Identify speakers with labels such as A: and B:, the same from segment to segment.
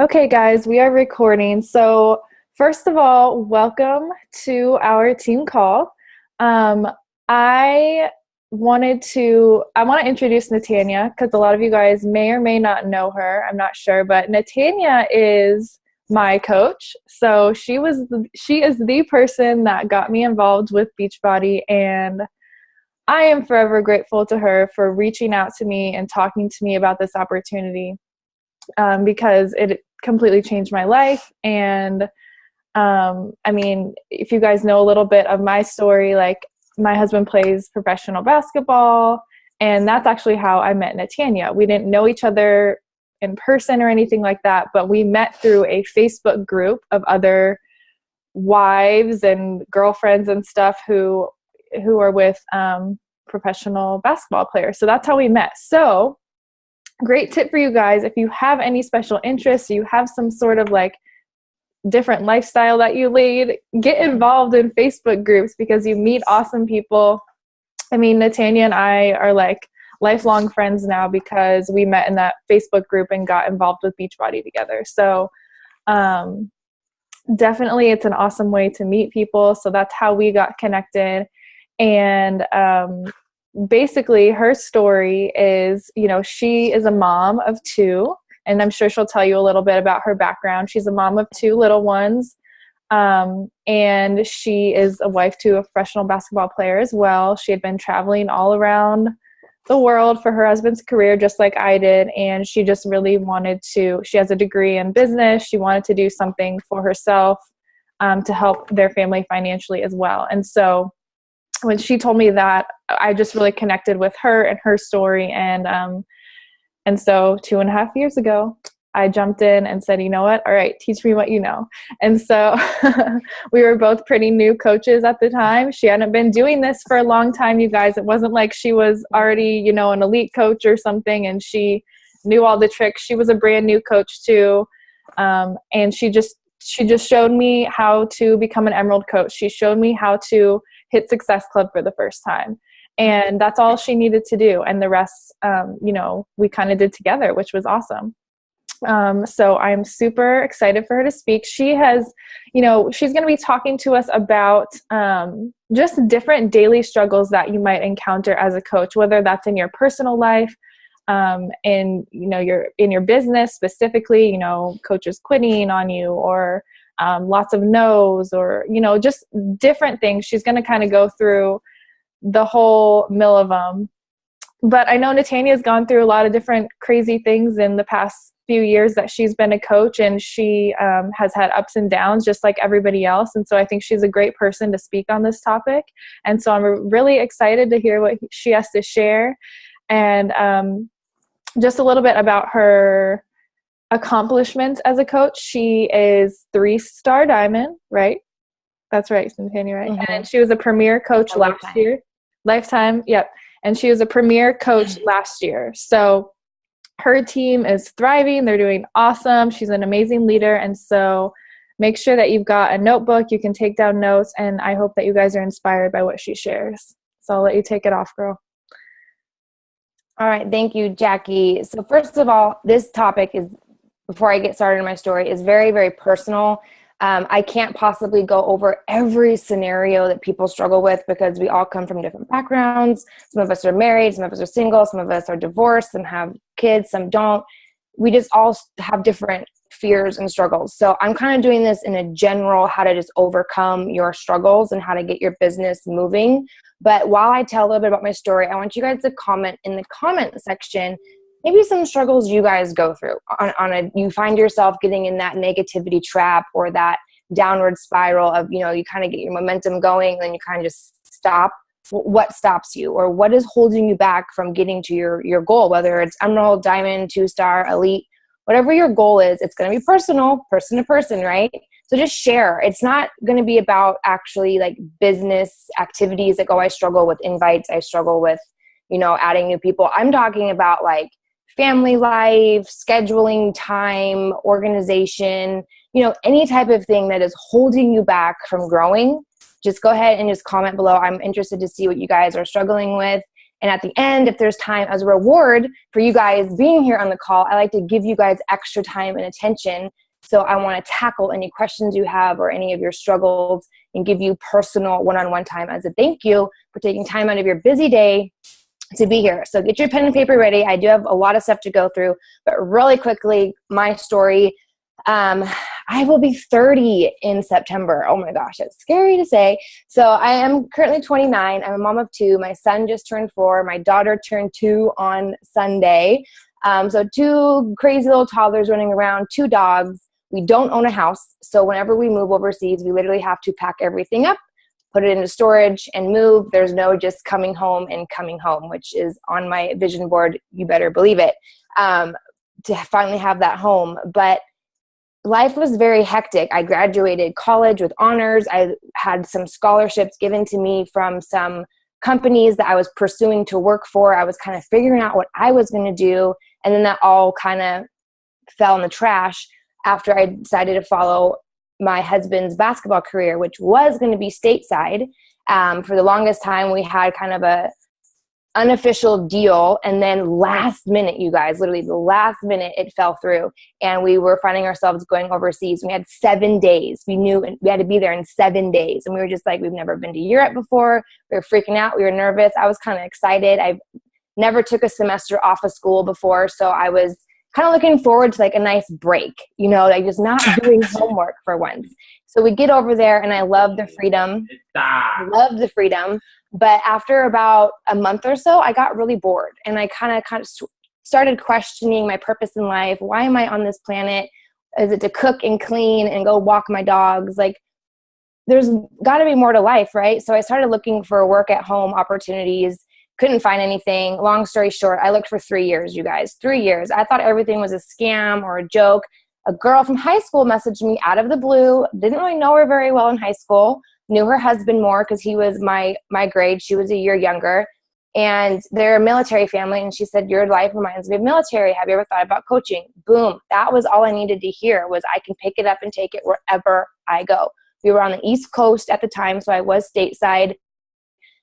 A: Okay, guys, we are recording. So, first of all, welcome to our team call. Um, I I want to introduce Natanya because a lot of you guys may or may not know her. I'm not sure, but Natanya is my coach. So she is the person that got me involved with Beachbody, and I am forever grateful to her for reaching out to me and talking to me about this opportunity because it completely changed my life. And I mean, if you guys know a little bit of my story, like my husband plays professional basketball, and that's actually how I met Natanya. We didn't know each other in person or anything like that, but we met through a Facebook group of other wives and girlfriends and stuff who are with professional basketball players. So that's how we met. So great tip for you guys. If you have any special interests, you have some sort of like different lifestyle that you lead, get involved in Facebook groups because you meet awesome people. I mean, Natanya and I are like lifelong friends now because we met in that Facebook group and got involved with Beachbody together. So definitely it's an awesome way to meet people. So that's how we got connected. And basically her story is, she is a mom of two, and I'm sure she'll tell you a little bit about her background. She's a mom of two little ones, and she is a wife to a professional basketball player as well. She had been traveling all around the world for her husband's career, just like I did, and she just really she has a degree in business. She wanted to do something for herself to help their family financially as well. And so when she told me that, I just really connected with her and her story. And so 2.5 years ago, I jumped in and said, you know what? All right, teach me what you know. And so we were both pretty new coaches at the time. She hadn't been doing this for a long time, you guys. It wasn't like she was already, an elite coach or something and she knew all the tricks. She was a brand new coach too. And she just showed me how to become an Emerald coach. She showed me how to hit Success Club for the first time. And that's all she needed to do. And the rest, we kind of did together, which was awesome. So I'm super excited for her to speak. She has, she's going to be talking to us about just different daily struggles that you might encounter as a coach, whether that's in your personal life, in your business specifically, coaches quitting on you or lots of no's or, just different things. She's going to kind of go through the whole mill of them. But I know Natanya has gone through a lot of different crazy things in the past few years that she's been a coach, and she has had ups and downs just like everybody else. And so I think she's a great person to speak on this topic. And so I'm really excited to hear what she has to share. And just a little bit about her accomplishments as a coach. She is 3-star diamond, right? That's right, Natanya, right? Mm-hmm. And she was a premier coach last year. Lifetime, yep. And she was a premier coach last year. So her team is thriving. They're doing awesome. She's an amazing leader. And so make sure that you've got a notebook. You can take down notes. And I hope that you guys are inspired by what she shares. So I'll let you take it off, girl.
B: All right. Thank you, Jackie. So first of all, this topic is, before I get started in my story, is very, very personal. I can't possibly go over every scenario that people struggle with because we all come from different backgrounds. Some of us are married, some of us are single, some of us are divorced, some have kids, some don't. We just all have different fears and struggles. So I'm kind of doing this in a general, how to just overcome your struggles and how to get your business moving. But while I tell a little bit about my story, I want you guys to comment in the comment section maybe some struggles you guys go through you find yourself getting in that negativity trap or that downward spiral of, you kind of get your momentum going and then you kind of just stop. What stops you, or what is holding you back from getting to your goal, whether it's Emerald, Diamond, 2-star, Elite, whatever your goal is. It's going to be personal, person to person, right? So just share. It's not going to be about actually like business activities like, I struggle with invites. I struggle with, adding new people. I'm talking about like family life, scheduling time, organization, any type of thing that is holding you back from growing. Just go ahead and just comment below. I'm interested to see what you guys are struggling with. And at the end, if there's time as a reward for you guys being here on the call, I like to give you guys extra time and attention. So I want to tackle any questions you have or any of your struggles and give you personal one-on-one time as a thank you for taking time out of your busy day to be here. So get your pen and paper ready. I do have a lot of stuff to go through, but really quickly, my story. I will be 30 in September. Oh my gosh, it's scary to say. So I am currently 29. I'm a mom of 2. My son just turned 4. My daughter turned 2 on Sunday. So 2 crazy little toddlers running around, 2 dogs. We don't own a house. So whenever we move overseas, we literally have to pack everything up, put it into storage and move. There's no just coming home and coming home, which is on my vision board. You better believe it, to finally have that home. But life was very hectic. I graduated college with honors. I had some scholarships given to me from some companies that I was pursuing to work for. I was kind of figuring out what I was going to do. And then that all kind of fell in the trash after I decided to follow my husband's basketball career, which was going to be stateside. For the longest time, we had kind of a unofficial deal, and then last minute, you guys, literally the last minute, it fell through, and we were finding ourselves going overseas. We had 7 days. We knew we had to be there in 7 days, and we were just like, we've never been to Europe before. We were freaking out. We were nervous. I was kind of excited. I never took a semester off of school before, so I was kind of looking forward to like a nice break, you know, like just not doing homework for once. So we get over there, and I love the freedom. I love the freedom. But after about a month or so, I got really bored, and I kind of started questioning my purpose in life. Why am I on this planet? Is it to cook and clean and go walk my dogs? Like, there's got to be more to life, right? So I started looking for work at home opportunities. Couldn't find anything. Long story short, I looked for 3 years, you guys. 3 years. I thought everything was a scam or a joke. A girl from high school messaged me out of the blue. Didn't really know her very well in high school. Knew her husband more because he was my grade. She was a year younger. And they're a military family. And she said, your life reminds me of military. Have you ever thought about coaching? Boom. That was all I needed to hear, was I can pick it up and take it wherever I go. We were on the East Coast at the time, so I was stateside.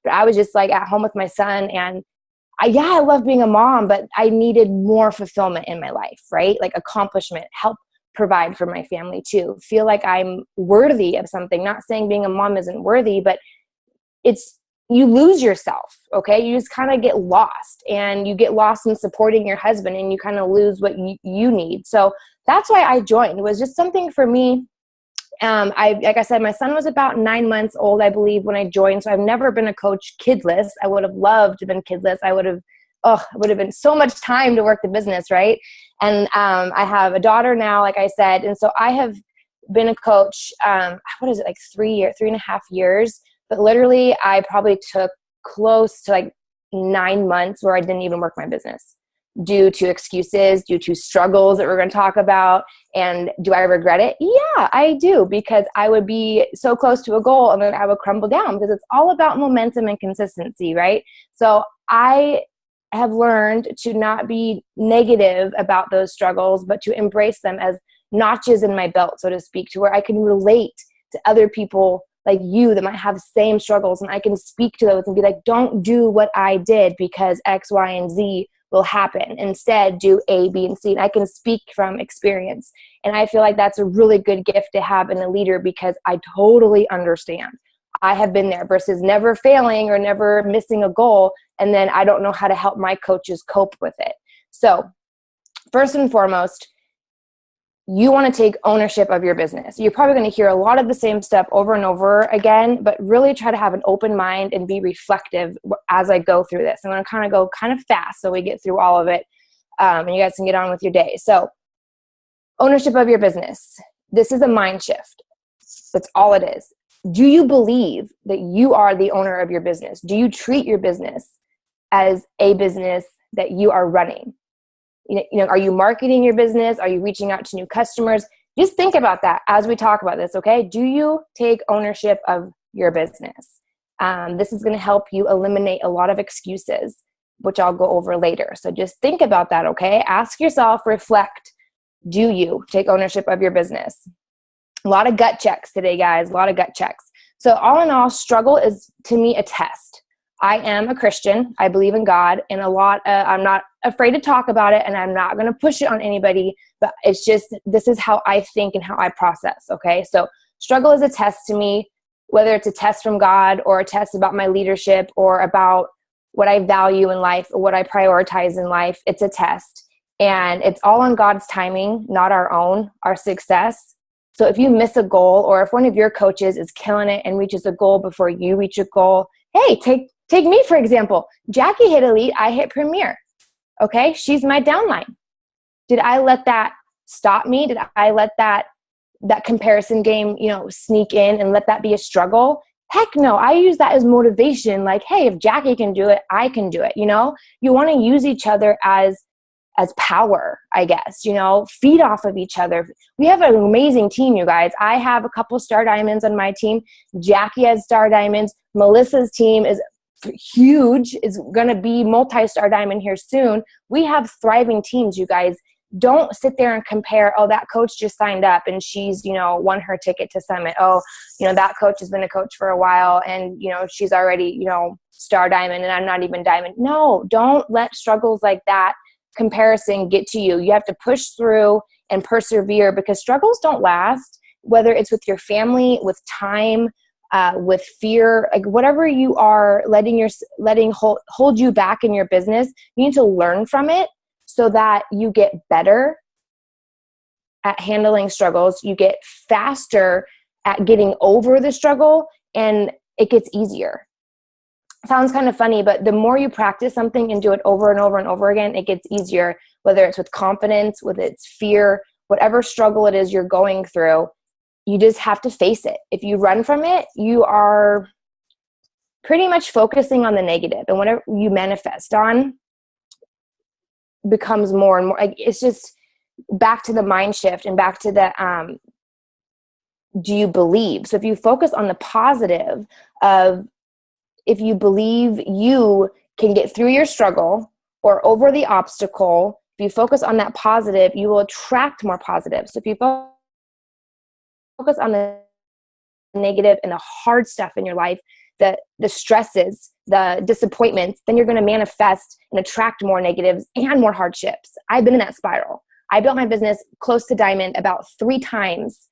B: But I was just like at home with my son. And I love being a mom, but I needed more fulfillment in my life, right? Like accomplishment, help provide for my family too. Feel like I'm worthy of something. Not saying being a mom isn't worthy, but you lose yourself, okay? You just kind of get lost, and you get lost in supporting your husband, and you kind of lose what you need. So that's why I joined. It was just something for me. Like I said, my son was about 9 months old, I believe, when I joined. So I've never been a coach kidless. I would have loved to have been kidless. It would have been so much time to work the business, right? And I have a daughter now, like I said. And so I have been a coach, like 3.5 years. But literally, I probably took close to like 9 months where I didn't even work my business due to excuses, due to struggles that we're going to talk about. And do I regret it? Yeah, I do, because I would be so close to a goal and then I would crumble down, because it's all about momentum and consistency, right? So I have learned to not be negative about those struggles, but to embrace them as notches in my belt, so to speak, to where I can relate to other people like you that might have the same struggles, and I can speak to those and be like, don't do what I did because X, Y, and Z will happen. Instead, do A, B, and C. And I can speak from experience. And I feel like that's a really good gift to have in a leader, because I totally understand. I have been there versus never failing or never missing a goal, and then I don't know how to help my coaches cope with it. So first and foremost, you want to take ownership of your business. You're probably going to hear a lot of the same stuff over and over again, but really try to have an open mind and be reflective as I go through this. I'm going to go kind of fast so we get through all of it, and you guys can get on with your day. So ownership of your business. This is a mind shift. That's all it is. Do you believe that you are the owner of your business? Do you treat your business as a business that you are running? You know, are you marketing your business? Are you reaching out to new customers? Just think about that as we talk about this, okay? Do you take ownership of your business? This is going to help you eliminate a lot of excuses, which I'll go over later. So just think about that, okay? Ask yourself, reflect. Do you take ownership of your business? A lot of gut checks today, guys. A lot of gut checks. So all in all, struggle is, to me, a test. I am a Christian. I believe in God, and I'm not afraid to talk about it, and I'm not going to push it on anybody, but it's just, this is how I think and how I process. Okay. So struggle is a test to me, whether it's a test from God or a test about my leadership or about what I value in life or what I prioritize in life. It's a test, and it's all on God's timing, not our own, our success. So if you miss a goal, or if one of your coaches is killing it and reaches a goal before you reach a goal, hey, take me, for example. Jackie hit elite, I hit premier. Okay, she's my downline. Did I let that stop me? Did I let that comparison game, sneak in and let that be a struggle? Heck no. I use that as motivation. Like, hey, if Jackie can do it, I can do it. You want to use each other as power, I guess, feed off of each other. We have an amazing team, you guys. I have a couple star diamonds on my team. Jackie has star diamonds. Melissa's team is huge. Is going to be multi-star diamond here soon. We have thriving teams, you guys. Don't sit there and compare, oh, that coach just signed up and she's, won her ticket to Summit. Oh, that coach has been a coach for a while and, she's already, star diamond and I'm not even diamond. No, don't let struggles like that comparison get to you. You have to push through and persevere, because struggles don't last, whether it's with your family, with time, with fear, like whatever you are letting hold you back in your business. You need to learn from it so that you get better at handling struggles. You get faster at getting over the struggle, and it gets easier. Sounds kind of funny, but the more you practice something and do it over and over and over again, it gets easier, whether it's with confidence, whether it's fear, whatever struggle it is you're going through. You just have to face it. If you run from it, you are pretty much focusing on the negative, and whatever you manifest on becomes more and more. Like, it's just back to the mind shift and back to the do you believe? So if you focus on the positive of, if you believe you can get through your struggle or over the obstacle, if you focus on that positive, you will attract more positive. So if you focus on the negative and the hard stuff in your life, the stresses, the disappointments, then you're going to manifest and attract more negatives and more hardships. I've been in that spiral. I built my business close to diamond about 3 times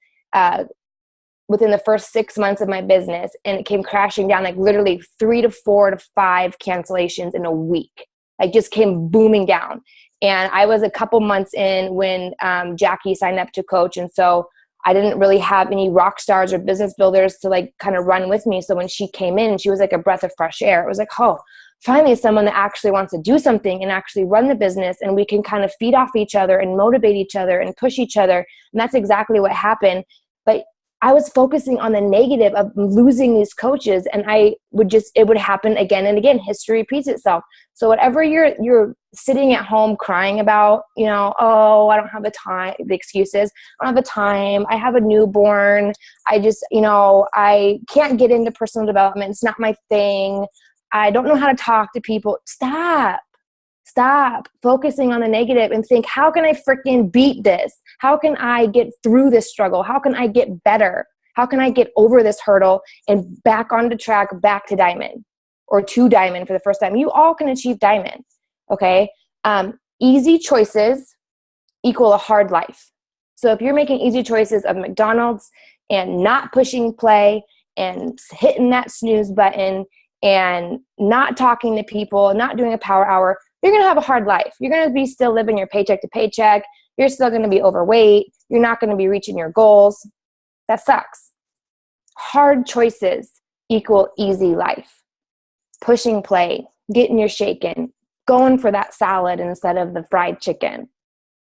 B: within the first 6 months of my business, and it came crashing down, like literally 3 to 4 to 5 cancellations in a week. Like, just came booming down. And I was a couple months in when Jackie signed up to coach, and so I didn't really have any rock stars or business builders to like kind of run with me. So when she came in, she was like a breath of fresh air. It was like, oh, finally someone that actually wants to do something and actually run the business, and we can kind of feed off each other and motivate each other and push each other. And that's exactly what happened. But I was focusing on the negative of losing these coaches, and it would happen again and again. History repeats itself. So whatever you're sitting at home crying about, oh, I don't have the time, the excuses, I don't have the time, I have a newborn, I just, I can't get into personal development, it's not my thing, I don't know how to talk to people. Stop focusing on the negative and think, how can I freaking beat this? How can I get through this struggle? How can I get better? How can I get over this hurdle and back onto track, back to diamond, or to diamond for the first time? You all can achieve diamond, okay? Easy choices equal a hard life. So if you're making easy choices of McDonald's and not pushing play and hitting that snooze button and not talking to people, not doing a power hour, you're going to have a hard life. You're going to be still living your paycheck to paycheck. You're still going to be overweight. You're not going to be reaching your goals. That sucks. Hard choices equal easy life. Pushing play, getting your shake in, going for that salad instead of the fried chicken,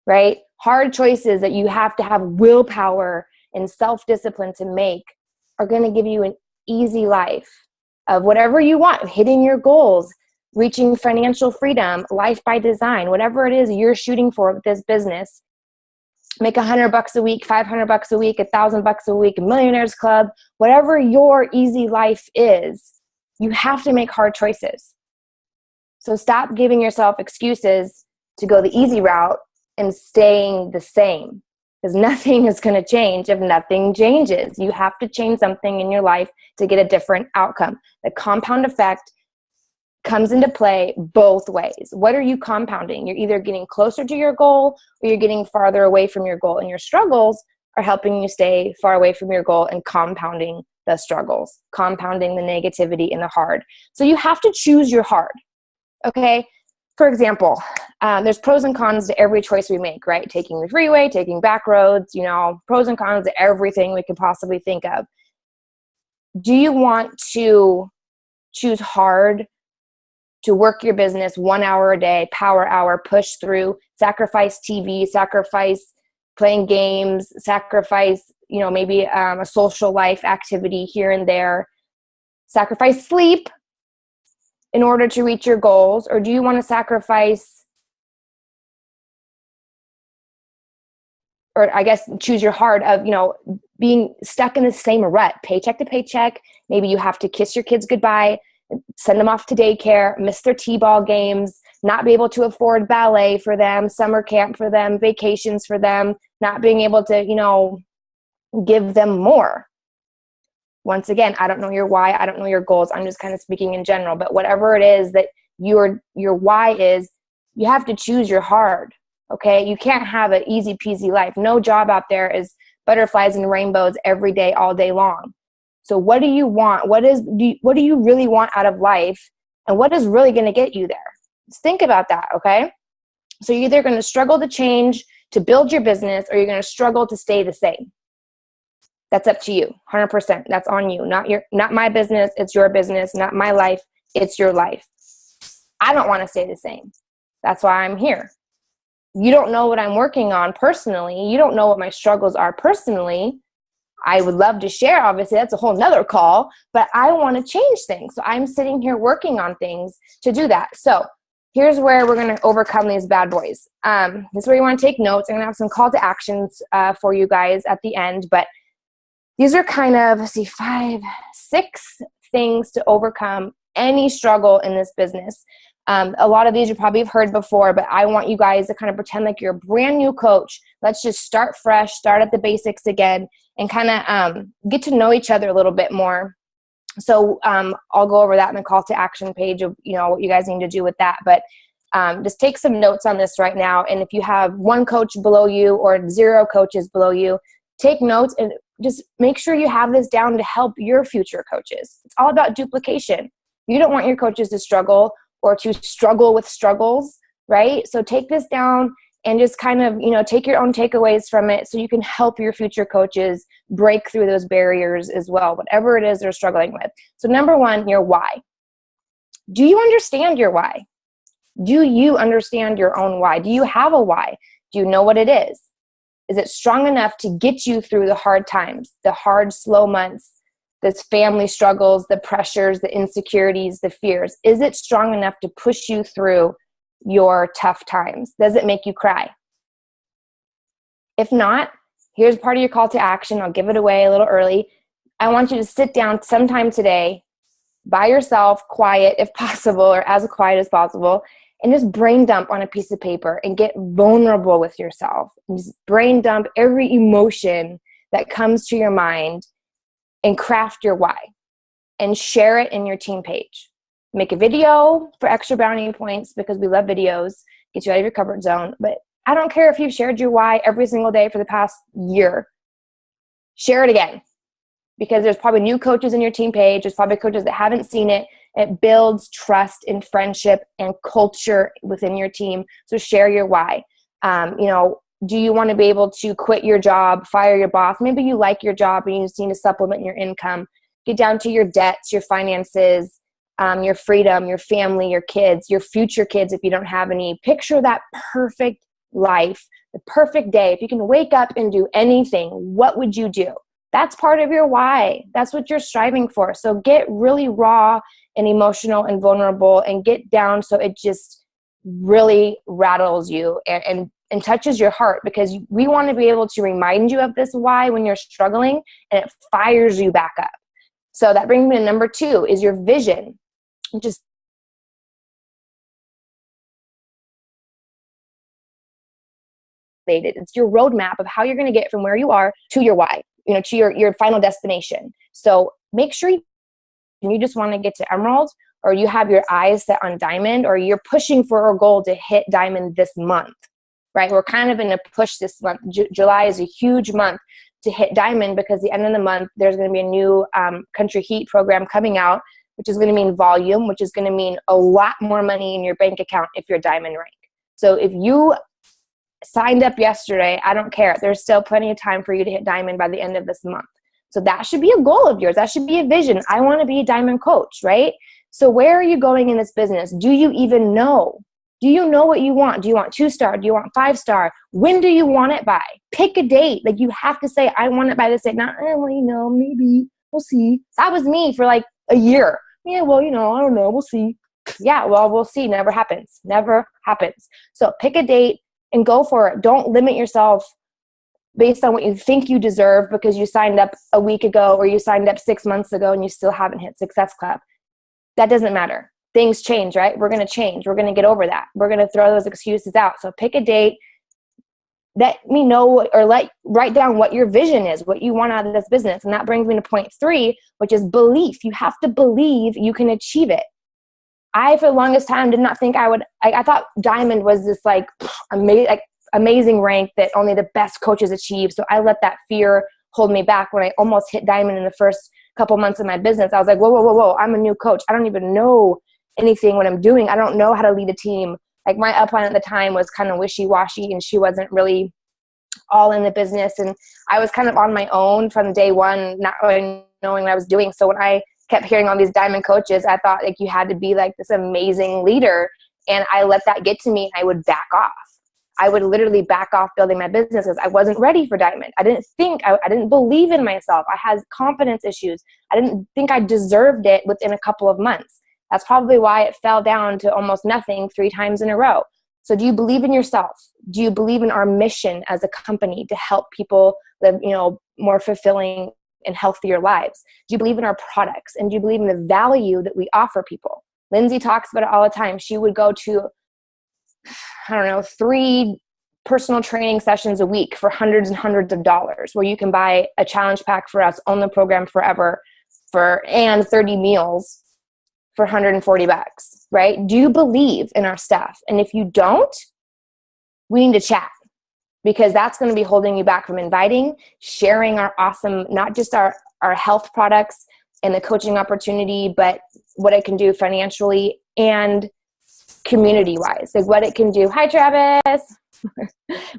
B: right? Hard choices that you have to have willpower and self-discipline to make are going to give you an easy life of whatever you want, hitting your goals, reaching financial freedom, life by design, whatever it is you're shooting for with this business. Make $100 a week, $500 a week, $1,000 a week, Millionaires Club, whatever your easy life is, you have to make hard choices. So stop giving yourself excuses to go the easy route and staying the same, because nothing is going to change if nothing changes. You have to change something in your life to get a different outcome. The compound effect comes into play both ways. What are you compounding? You're either getting closer to your goal or you're getting farther away from your goal, and your struggles are helping you stay far away from your goal and compounding the struggles, compounding the negativity and the hard. So you have to choose your hard, okay? For example, there's pros and cons to every choice we make, right? Taking the freeway, taking back roads, pros and cons to everything we could possibly think of. Do you want to choose hard to work your business 1 hour a day, power hour, push through, sacrifice TV, sacrifice playing games, sacrifice, maybe a social life activity here and there, sacrifice sleep in order to reach your goals? Or do you want to sacrifice, or I guess choose your heart of, being stuck in the same rut, paycheck to paycheck? Maybe you have to kiss your kids goodbye, send them off to daycare, miss their t-ball games, not be able to afford ballet for them, summer camp for them, vacations for them, not being able to, give them more. Once again, I don't know your why. I don't know your goals. I'm just kind of speaking in general, but whatever it is that your why is, you have to choose your hard. Okay. You can't have an easy peasy life. No job out there is butterflies and rainbows every day, all day long. So what do you want? What do you really want out of life? And what is really going to get you there? Just think about that. Okay. So you're either going to struggle to change, to build your business, or you're going to struggle to stay the same. That's up to you. 100%. That's on you. Not my business. It's your business. Not my life. It's your life. I don't want to stay the same. That's why I'm here. You don't know what I'm working on personally. You don't know what my struggles are personally. I would love to share. Obviously, that's a whole nother call, but I want to change things. So I'm sitting here working on things to do that. So here's where we're going to overcome these bad boys. This is where you want to take notes. I'm going to have some call to actions for you guys at the end, but these are kind of, 5, 6 things to overcome any struggle in this business. A lot of these you probably have heard before, but I want you guys to kind of pretend like you're a brand new coach. Let's just start fresh, start at the basics again, and kind of get to know each other a little bit more. So I'll go over that in the call to action page of, what you guys need to do with that. But just take some notes on this right now. And if you have 1 coach below you or 0 coaches below you, take notes and just make sure you have this down to help your future coaches. It's all about duplication. You don't want your coaches to struggle or to struggle with struggles, right? So take this down and just kind of, take your own takeaways from it so you can help your future coaches break through those barriers as well, whatever it is they're struggling with. So number 1, your why. Do you understand your why? Do you understand your own why? Do you have a why? Do you know what it is? Is it strong enough to get you through the hard times, the hard, slow months, the family struggles, the pressures, the insecurities, the fears? Is it strong enough to push you through your tough times? Does it make you cry? If not, here's part of your call to action. I'll give it away a little early. I want you to sit down sometime today by yourself, quiet if possible, or as quiet as possible, and just brain dump on a piece of paper and get vulnerable with yourself. And just brain dump every emotion that comes to your mind and craft your why and share it in your team page. Make a video for extra brownie points because we love videos, get you out of your comfort zone. But I don't care if you've shared your why every single day for the past year. Share it again because there's probably new coaches in your team page. There's probably coaches that haven't seen it. It builds trust and friendship and culture within your team. So share your why. Do you want to be able to quit your job, fire your boss? Maybe you like your job and you just need to supplement your income. Get down to your debts, your finances, your freedom, your family, your kids, your future kids if you don't have any. Picture that perfect life, the perfect day. If you can wake up and do anything, what would you do? That's part of your why. That's what you're striving for. So get really raw and emotional and vulnerable and get down so it just really rattles you and touches your heart, because we want to be able to remind you of this why when you're struggling, and it fires you back up. So that brings me to number 2 is your vision. Just it's your roadmap of how you're going to get from where you are to your why, to your final destination. So make sure you just want to get to Emerald, or you have your eyes set on diamond, or you're pushing for a goal to hit diamond this month, right? We're kind of in a push this month. July is a huge month to hit diamond because the end of the month, there's going to be a new Country Heat program coming out, which is going to mean volume, which is going to mean a lot more money in your bank account if you're diamond rank. So if you signed up yesterday, I don't care. There's still plenty of time for you to hit diamond by the end of this month. So that should be a goal of yours. That should be a vision. I want to be a diamond coach, right? So where are you going in this business? Do you even know? Do you know what you want? Do you want 2-star? Do you want 5-star? When do you want it by? Pick a date. Like, you have to say, I want it by this date. Not, well, maybe we'll see. That was me for like a year. Yeah, well, I don't know. We'll see. Yeah, well, we'll see. Never happens. Never happens. So pick a date and go for it. Don't limit yourself based on what you think you deserve because you signed up a week ago or you signed up 6 months ago and you still haven't hit Success Club. That doesn't matter. Things change, right? We're going to change. We're going to get over that. We're going to throw those excuses out. So pick a date. Let me know, or write down what your vision is, what you want out of this business. And that brings me to point 3, which is belief. You have to believe you can achieve it. I, for the longest time, did not think I would. I thought diamond was this amazing rank that only the best coaches achieve. So I let that fear hold me back. When I almost hit diamond in the first couple months of my business, I was like, whoa, I'm a new coach. I don't even know anything what I'm doing. I don't know how to lead a team. Like, my upline at the time was kind of wishy-washy, and she wasn't really all in the business. And I was kind of on my own from day one, not really knowing what I was doing. So when I kept hearing all these diamond coaches, I thought like you had to be like this amazing leader. And I let that get to me, and I would back off. I would literally back off building my business because I wasn't ready for diamond. I didn't believe in myself. I had confidence issues. I didn't think I deserved it within a couple of months. That's probably why it fell down to almost nothing 3 times in a row. So do you believe in yourself? Do you believe in our mission as a company to help people live, more fulfilling and healthier lives? Do you believe in our products? And do you believe in the value that we offer people? Lindsay talks about it all the time. She would go to, 3 personal training sessions a week for hundreds and hundreds of dollars, where you can buy a challenge pack for us, own the program forever, and 30 meals for $140, right? Do you believe in our stuff? And if you don't, we need to chat, because that's going to be holding you back from inviting, sharing our awesome, not just our health products and the coaching opportunity, but what it can do financially and community-wise. Like what it can do. Hi, Travis.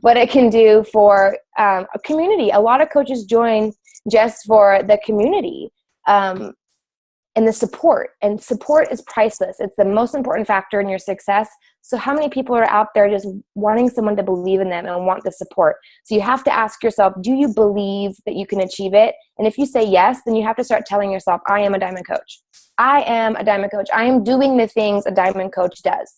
B: What it can do for a community. A lot of coaches join just for the community. And the support. And support is priceless. It's the most important factor in your success. So how many people are out there just wanting someone to believe in them and want the support? So you have to ask yourself, do you believe that you can achieve it? And if you say yes, then you have to start telling yourself, I am a diamond coach. I am a diamond coach. I am doing the things a diamond coach does.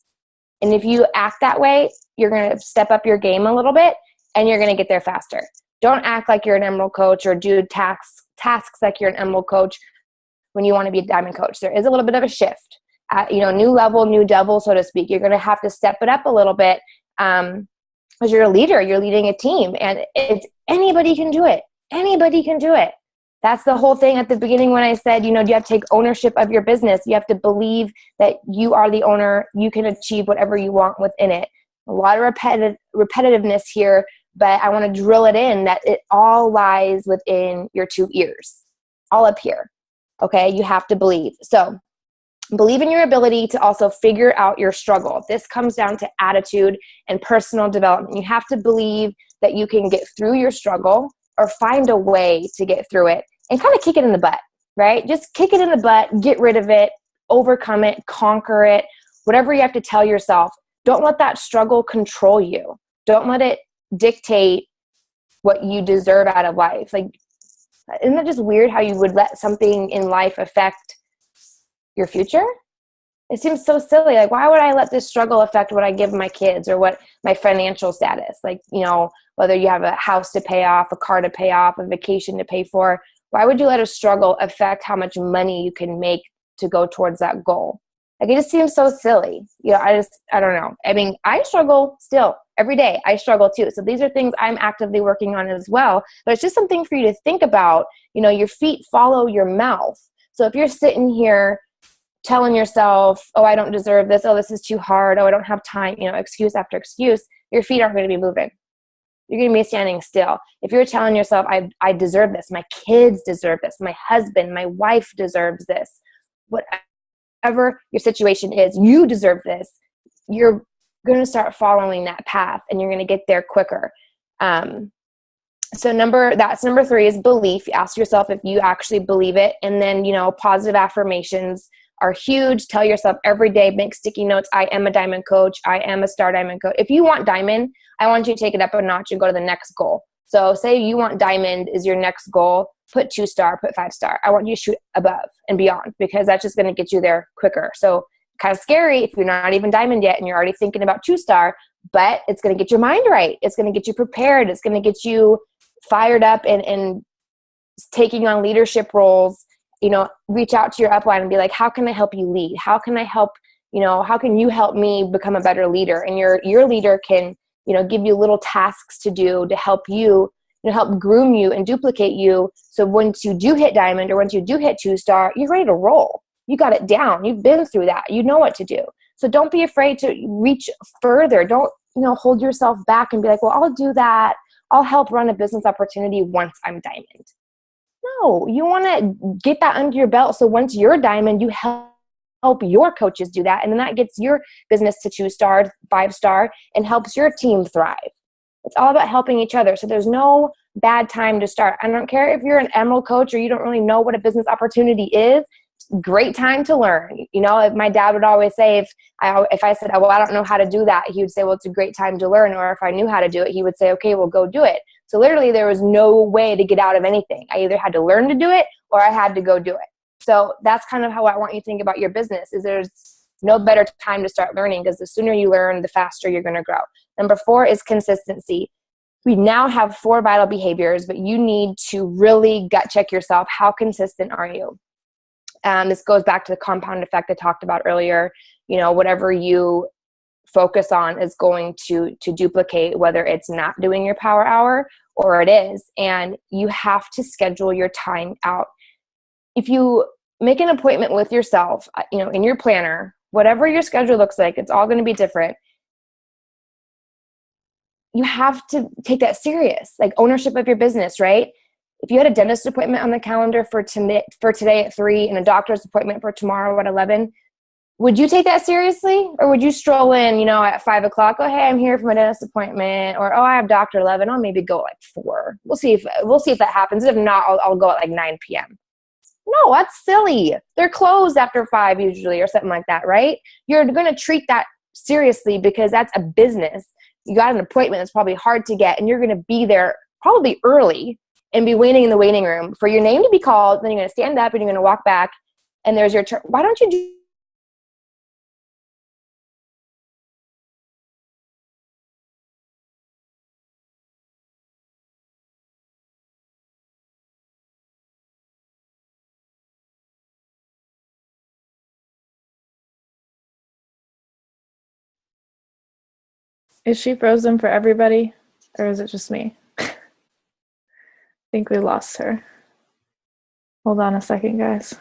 B: And if you act that way, you're going to step up your game a little bit and you're going to get there faster. Don't act like you're an emerald coach or do tasks like you're an emerald coach when you want to be a diamond coach. There is a little bit of a shift. New level, new devil, so to speak. You're going to have to step it up a little bit because you're a leader. You're leading a team, and anybody can do it. Anybody can do it. That's the whole thing at the beginning when I said, you have to take ownership of your business. You have to believe that you are the owner. You can achieve whatever you want within it. A lot of repetitiveness here, but I want to drill it in that it all lies within your 2 ears, all up here. Okay, you have to believe. So believe in your ability to also figure out your struggle. This comes down to attitude and personal development. You have to believe that you can get through your struggle or find a way to get through it and kind of kick it in the butt, right? Just kick it in the butt, get rid of it, overcome it, conquer it, whatever you have to tell yourself. Don't let that struggle control you. Don't let it dictate what you deserve out of life. Like, isn't that just weird how you would let something in life affect your future? It seems so silly. Like, why would I let this struggle affect what I give my kids or what my financial status? Like, whether you have a house to pay off, a car to pay off, a vacation to pay for, why would you let a struggle affect how much money you can make to go towards that goal? Like, it just seems so silly. I don't know. I mean, I struggle still every day. I struggle too. So these are things I'm actively working on as well, but it's just something for you to think about. Your feet follow your mouth. So if you're sitting here telling yourself, oh, I don't deserve this. Oh, this is too hard. Oh, I don't have time, excuse after excuse, your feet aren't going to be moving. You're going to be standing still. If you're telling yourself, I deserve this, my kids deserve this, my husband, my wife deserves this, whatever your situation is, you deserve this, you're going to start following that path and you're going to get there quicker. So that's number 3 is belief. Ask yourself if you actually believe it. And then, positive affirmations are huge. Tell yourself every day, make sticky notes. I am a diamond coach. I am a star diamond coach. If you want diamond, I want you to take it up a notch and go to the next goal. So say you want diamond is your next goal, put 2-star, put 5-star. I want you to shoot above and beyond, because that's just going to get you there quicker. So kind of scary if you're not even diamond yet and you're already thinking about 2-star, but it's going to get your mind right. It's going to get you prepared. It's going to get you fired up and taking on leadership roles. Reach out to your upline and be like, how can I help you lead? How can I help, how can you help me become a better leader? And your leader can, give you little tasks to do to help you, help groom you and duplicate you. So once you do hit diamond or once you do hit 2-star, you're ready to roll. You got it down. You've been through that. You know what to do. So don't be afraid to reach further. Don't, hold yourself back and be like, well, I'll do that. I'll help run a business opportunity once I'm diamond. No, you want to get that under your belt. So once you're diamond, you help your coaches do that. And then that gets your business to 2-star, 5-star, and helps your team thrive. It's all about helping each other. So there's no bad time to start. I don't care if you're an emerald coach or you don't really know what a business opportunity is. Great time to learn. If my dad would always say, if I said, oh, well, I don't know how to do that, he would say, well, it's a great time to learn. Or if I knew how to do it, he would say, okay, well, go do it. So literally there was no way to get out of anything. I either had to learn to do it or I had to go do it. So that's kind of how I want you to think about your business, is there's no better time to start learning, because the sooner you learn, the faster you're going to grow. Number 4 is consistency. We now have 4 vital behaviors, but you need to really gut check yourself. How consistent are you? This goes back to the compound effect I talked about earlier. Whatever you focus on is going to duplicate, whether it's not doing your power hour or it is. And you have to schedule your time out. If you make an appointment with yourself, in your planner, whatever your schedule looks like, it's all going to be different. You have to take that serious, like ownership of your business, right? If you had a dentist appointment on the calendar for today at 3 and a doctor's appointment for tomorrow at 11, would you take that seriously? Or would you stroll in, at 5 o'clock, oh, hey, I'm here for my dentist appointment, or, oh, I have doctor 11, I'll maybe go at 4. We'll see if that happens. If not, I'll go at 9 p.m. No, that's silly. They're closed after 5 usually, or something like that, right? You're going to treat that seriously because that's a business. You got an appointment that's probably hard to get, and you're going to be there probably early and be waiting in the waiting room for your name to be called. Then you're going to stand up and you're going to walk back, and there's your turn. Why don't you do?
A: Is she frozen for everybody, or is it just me? I think we lost her. Hold on a second, guys.